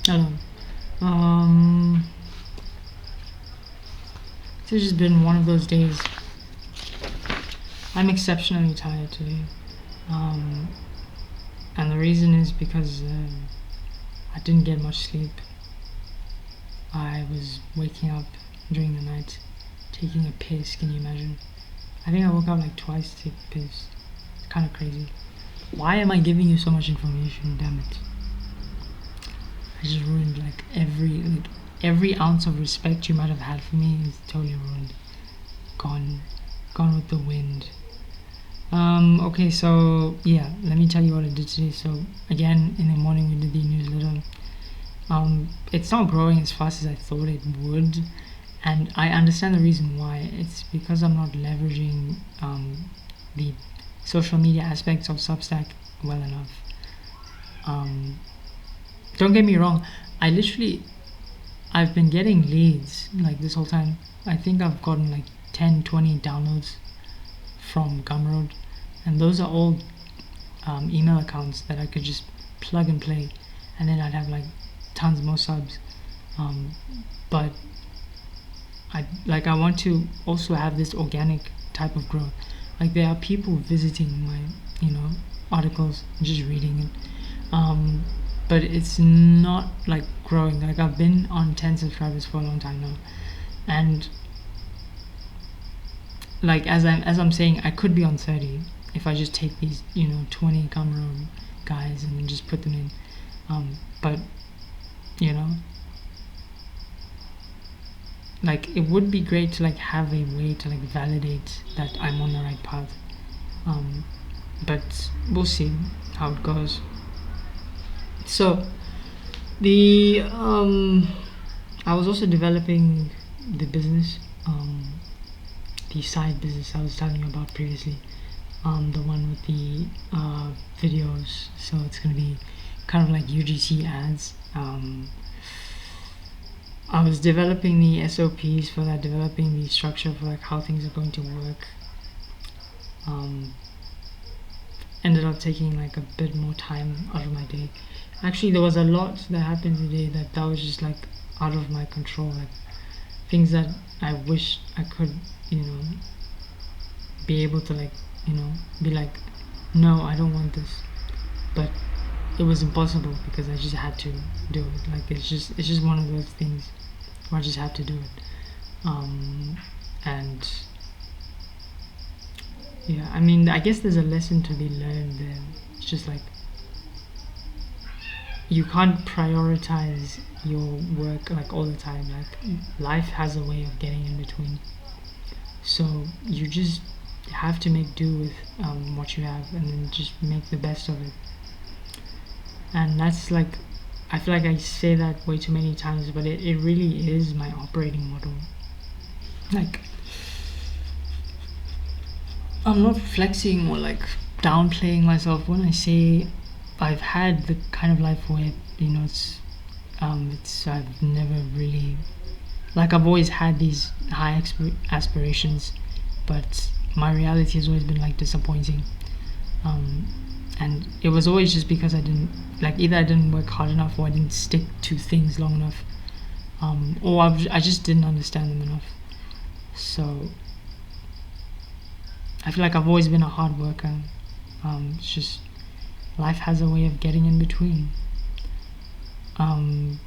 Hello. Um, it's just been one of those days. I'm exceptionally tired today. Um, and the reason is because I didn't get much sleep. I was waking up during the night, taking a piss. Can you imagine? I think I woke up like twice to take a piss. It's kind of crazy. Why am I giving you so much information? Damn it! I just ruined like every ounce of respect you might have had for me is totally ruined. Gone with the wind. Okay, so yeah, let me tell you what I did today. So again, in the morning we did the newsletter. It's not growing as fast as I thought it would, and I understand the reason why. It's because I'm not leveraging the social media aspects of Substack well enough. Don't get me wrong, I've been getting leads like this whole time. I think I've gotten like 10, 20 downloads from Gumroad, and those are all email accounts that I could just plug and play, and then I'd have like tons more subs. But I want to also have this organic type of growth. Like there are people visiting my articles, just reading it. But it's not like growing. Like I've been on 10 subscribers for a long time now, and like as I'm saying, I could be on 30 if I just take these 20 Gumroad guys and then just put them in. But you know, like it would be great to like have a way to like validate that I'm on the right path. But we'll see how it goes. So the I was also developing the business, the side business I was telling you about previously, the one with the videos. So it's gonna be kind of like UGC ads. I was developing the SOPs for that, developing the structure for like how things are going to work. Ended up taking like a bit more time out of my day. Actually, there was a lot that happened today that was just like out of my control, like things that I wish I could, be able to like, be like, no, I don't want this, but it was impossible because I just had to do it. Like it's just one of those things where I just have to do it. And yeah, I mean, I guess there's a lesson to be learned there. It's just like you can't prioritize your work like all the time. Like life has a way of getting in between, so you just have to make do with what you have and then just make the best of it. And that's like, I feel like I say that way too many times, but it really is my operating model. Like I'm not flexing or like downplaying myself when I say I've had the kind of life where it's I've never really, like I've always had these high aspirations, but my reality has always been like disappointing. And it was always just because I didn't, like, either I didn't work hard enough or I didn't stick to things long enough, or I just didn't understand them enough. So I feel like I've always been a hard worker. It's just life has a way of getting in between. And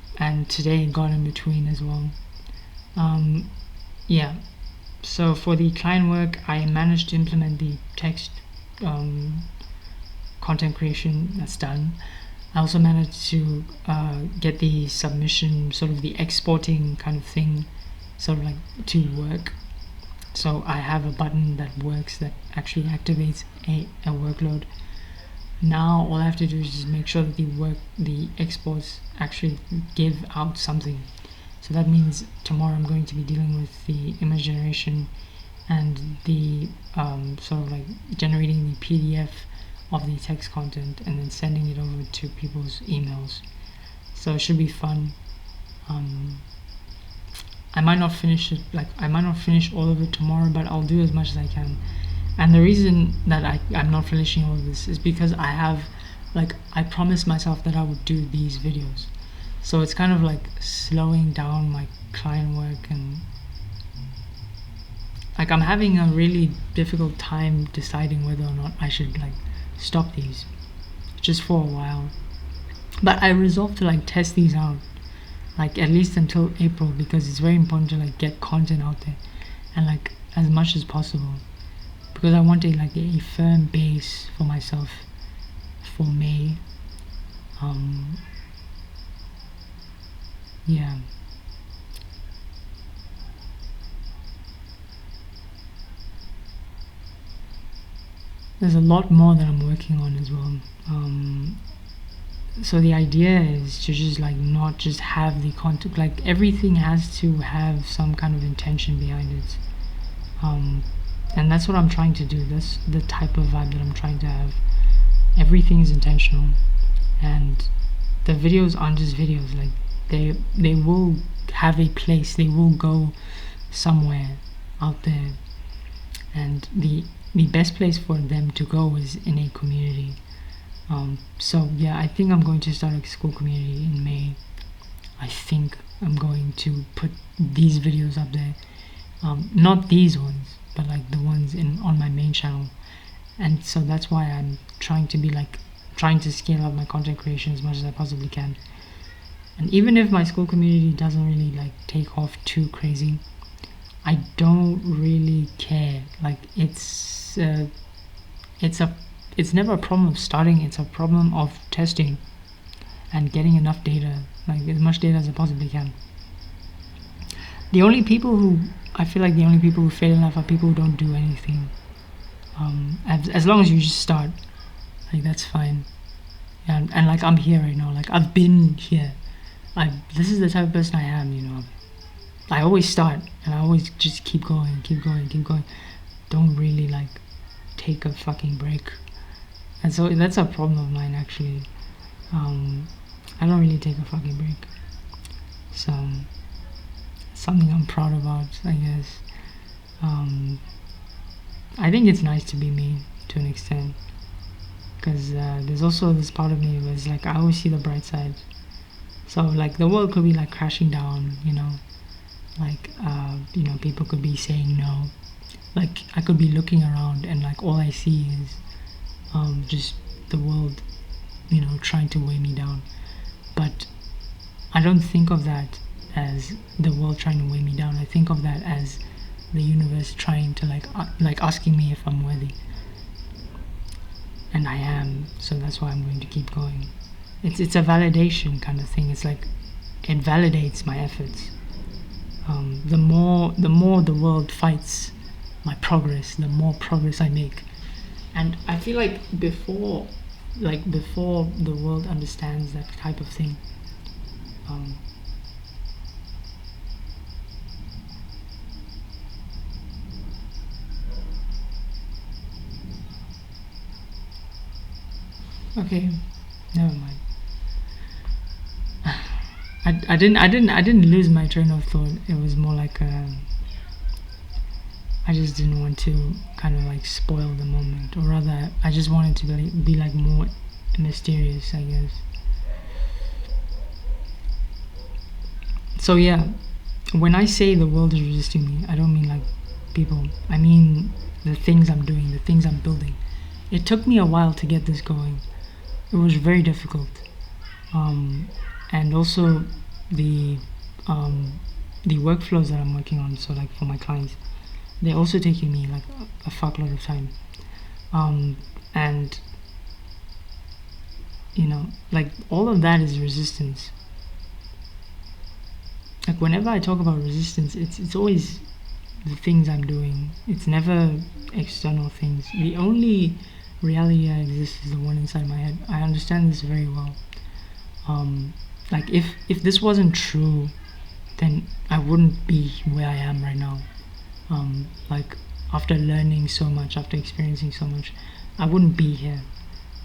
today it got in between as well. Yeah. So for the client work, I managed to implement the text content creation. That's done. I also managed to get the submission, sort of the exporting kind of thing, sort of like to work. So I have a button that works, that actually activates a workload. Now all I have to do is just make sure that the exports actually give out something. So that means tomorrow I'm going to be dealing with the image generation and the sort of like generating the PDF of the text content and then sending it over to people's emails. So it should be fun. I might not finish it, like I might not finish all of it tomorrow, but I'll do as much as I can. And the reason that I'm not finishing all of this is because I promised myself that I would do these videos. So it's kind of like slowing down my client work, and like I'm having a really difficult time deciding whether or not I should like stop these just for a while. But I resolved to like test these out, like at least until April, because it's very important to like get content out there and like as much as possible, because I want a firm base for myself for May. Yeah. There's a lot more that I'm working on as well. So the idea is to just like not just have the content, like everything has to have some kind of intention behind it. And that's what I'm trying to do. That's the type of vibe that I'm trying to have. Everything is intentional, and the videos aren't just videos. Like they will have a place. They will go somewhere out there, and the best place for them to go is in a community. So yeah, I think I'm going to start a school community in May. I think I'm going to put these videos up there, not these ones, but like the ones on my main channel. And so that's why I'm trying to scale up my content creation as much as I possibly can. And even if my school community doesn't really like take off too crazy, I don't really care. Like it's never a problem of starting. It's a problem of testing and getting enough data, like as much data as I possibly can. The only people who fail in life are people who don't do anything. As long as you just start, like that's fine. And like I'm here right now. Like I've been here. This is the type of person I am. I always start, and I always just keep going. Don't really like take a fucking break. And so that's a problem of mine actually. I don't really take a fucking break. So something I'm proud about, I guess. I think it's nice to be me to an extent, because there's also this part of me where it's like I always see the bright side. So like the world could be like crashing down, like people could be saying no. Like I could be looking around and like all I see is just the world, trying to weigh me down. But I don't think of that as the world trying to weigh me down. I think of that as the universe trying to like asking me if I'm worthy. And I am, so that's why I'm going to keep going. It's a validation kind of thing. It's like it validates my efforts. The more the world fights my progress, the more progress I make. And I feel like before the world understands that type of thing, okay, never mind. I didn't lose my train of thought. It was more like I just didn't want to kind of like spoil the moment, or rather, I just wanted to be like more mysterious, I guess. So yeah, when I say the world is resisting me, I don't mean like people. I mean the things I'm doing, the things I'm building. It took me a while to get this going. It was very difficult, and also the workflows that I'm working on. So like for my clients, they're also taking me like a fuckload of time, and like all of that is resistance. Like whenever I talk about resistance, it's always the things I'm doing. It's never external things. The only reality that exists is the one inside my head. I understand this very well. Like if this wasn't true, then I wouldn't be where I am right now. Like after learning so much, after experiencing so much, I wouldn't be here.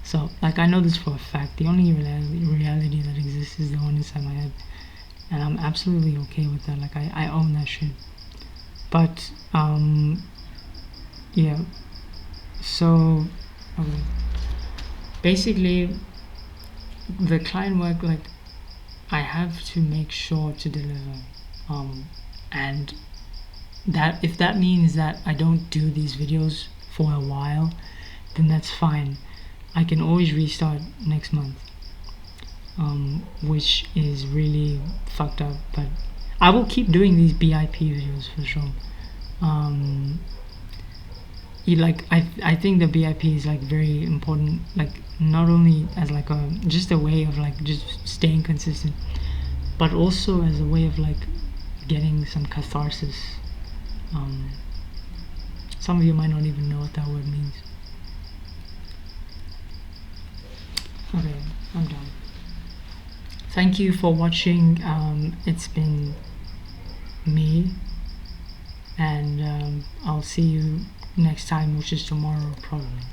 So like I know this for a fact. The only reality that exists is the one inside my head, and I'm absolutely okay with that. Like I own that shit. But yeah. So okay. Basically, the client work, like I have to make sure to deliver, and that if that means that I don't do these videos for a while, then that's fine. I can always restart next month, which is really fucked up, but I will keep doing these BIP videos for sure. I think the BIP is like very important, like not only as like just a way of like just staying consistent, but also as a way of like getting some catharsis. Some of you might not even know what that word means. Okay, I'm done. Thank you for watching. It's been me, and I'll see you next time, which is tomorrow probably.